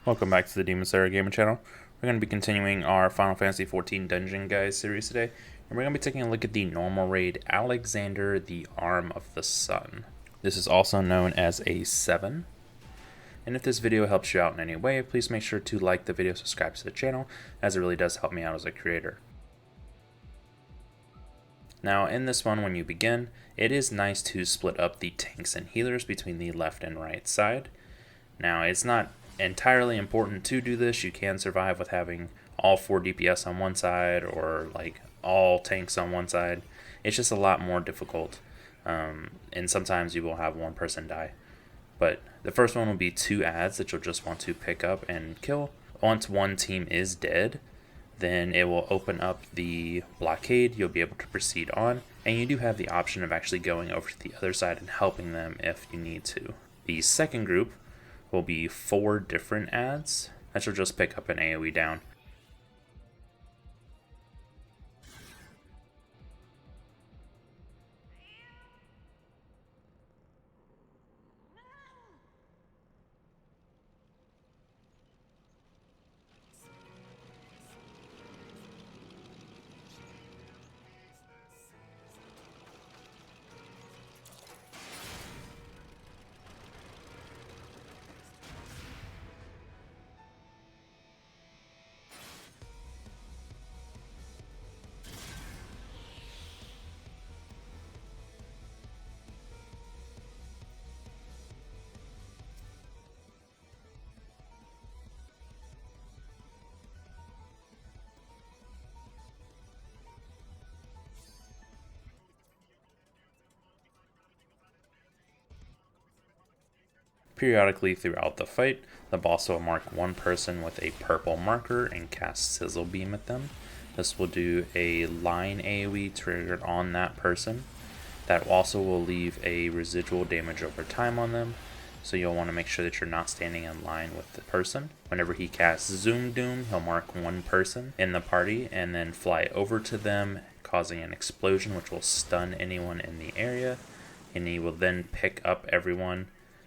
Welcome back to the Demon Slayer Gaming channel. We're going to be continuing our Final Fantasy XIV Dungeon Guys series today, and we're going to be taking a look at the normal raid Alexander the Arm of the Sun. This is also known as a 7. And if this video helps you out in any way, please make sure to like the video, subscribe to the channel, as it really does help me out as a creator. Now in this one, when you begin, it is nice to split up the tanks and healers between the left and right side. Now it's not entirely important to do this. You can survive with having all 4 DPS on one side or like all tanks on one side. It's just a lot more difficult, and sometimes you will have one person die. But the first one will be 2 adds that you'll just want to pick up and kill. Once one team is dead, then it will open up the blockade. You'll be able to proceed on, and you do have the option of actually going over to the other side and helping them if you need to. The second group will be 4 different adds that you'll just pick up an AoE down. Periodically throughout the fight, the boss will mark one person with a purple marker and cast Sizzle Beam at them. This will do a line AoE triggered on that person. That also will leave a residual damage over time on them, so you'll want to make sure that you're not standing in line with the person. Whenever he casts Zoom Doom, he'll mark one person in the party and then fly over to them, causing an explosion which will stun anyone in the area, and he will then pick up everyone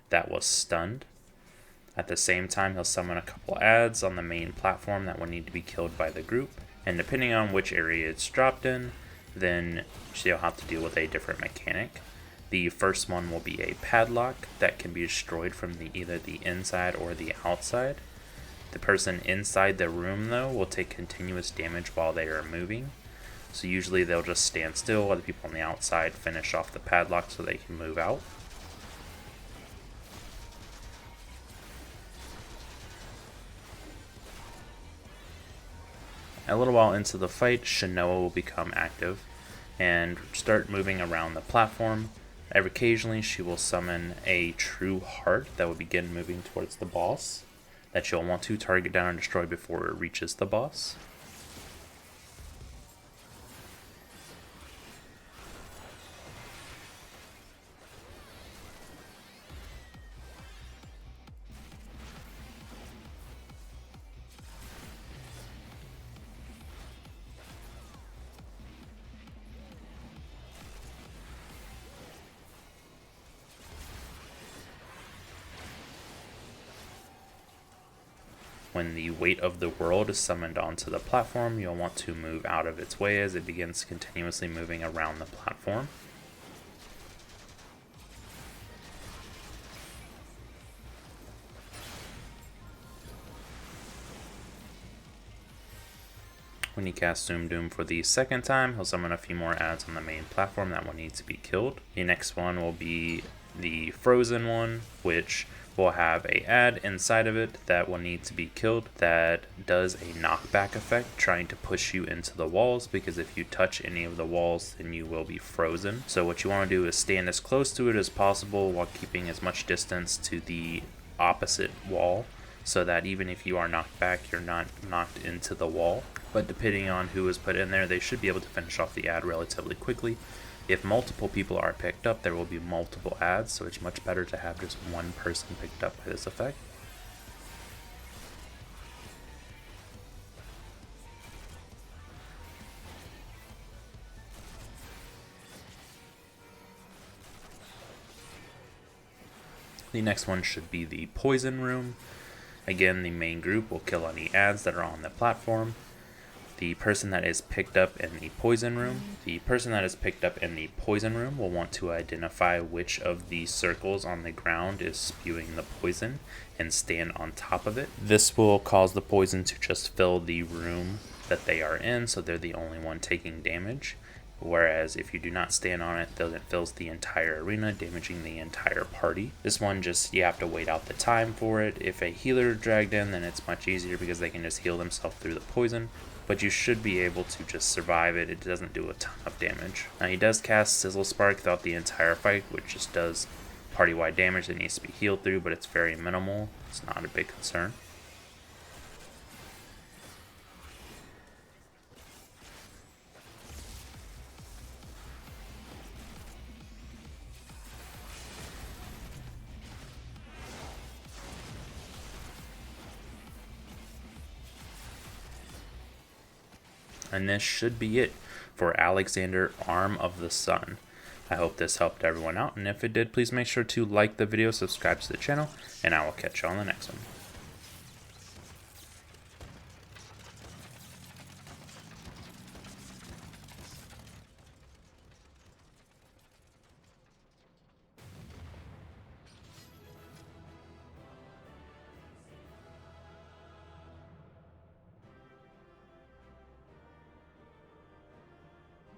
that was stunned. At the same time, he'll summon a couple adds on the main platform that will need to be killed by the group, and depending on which area it's dropped in, then you'll have to deal with a different mechanic. The first one will be a padlock that can be destroyed from either the inside or the outside. The person inside the room, though, will take continuous damage while they are moving, so usually they'll just stand still while the people on the outside finish off the padlock so they can move out. A little while into the fight, Shinoa will become active and start moving around the platform. Occasionally, she will summon a true heart that will begin moving towards the boss that you'll want to target down and destroy before it reaches the boss. When the weight of the world is summoned onto the platform, you'll want to move out of its way as it begins continuously moving around the platform. When he casts Zoom Doom for the second time, he'll summon a few more adds on the main platform that will need to be killed. The next one will be the Frozen one, which will have a ad inside of it that will need to be killed that does a knockback effect, trying to push you into the walls, because if you touch any of the walls then you will be frozen. So what you want to do is stand as close to it as possible while keeping as much distance to the opposite wall, so that even if you are knocked back, you're not knocked into the wall. But depending on who is put in there, they should be able to finish off the ad relatively quickly. If multiple people are picked up, there will be multiple adds, so it's much better to have just one person picked up by this effect. The next one should be the poison room. Again, the main group will kill any ads that are on the platform. The person that is picked up in the poison room. The person that is picked up in the poison room will want to identify which of the circles on the ground is spewing the poison and stand on top of it. This will cause the poison to just fill the room that they are in, so they're the only one taking damage. Whereas if you do not stand on it, then it fills the entire arena, damaging the entire party. This one, just you have to wait out the time for it. If a healer dragged in, then it's much easier because they can just heal themselves through the poison. But you should be able to just survive it. It doesn't do a ton of damage. Now he does cast Sizzle Spark throughout the entire fight, which just does party-wide damage that needs to be healed through, but it's very minimal. It's not a big concern. And this should be it for Alexander, Arm of the Sun. I hope this helped everyone out, and if it did, please make sure to like the video, subscribe to the channel, and I will catch you on the next one.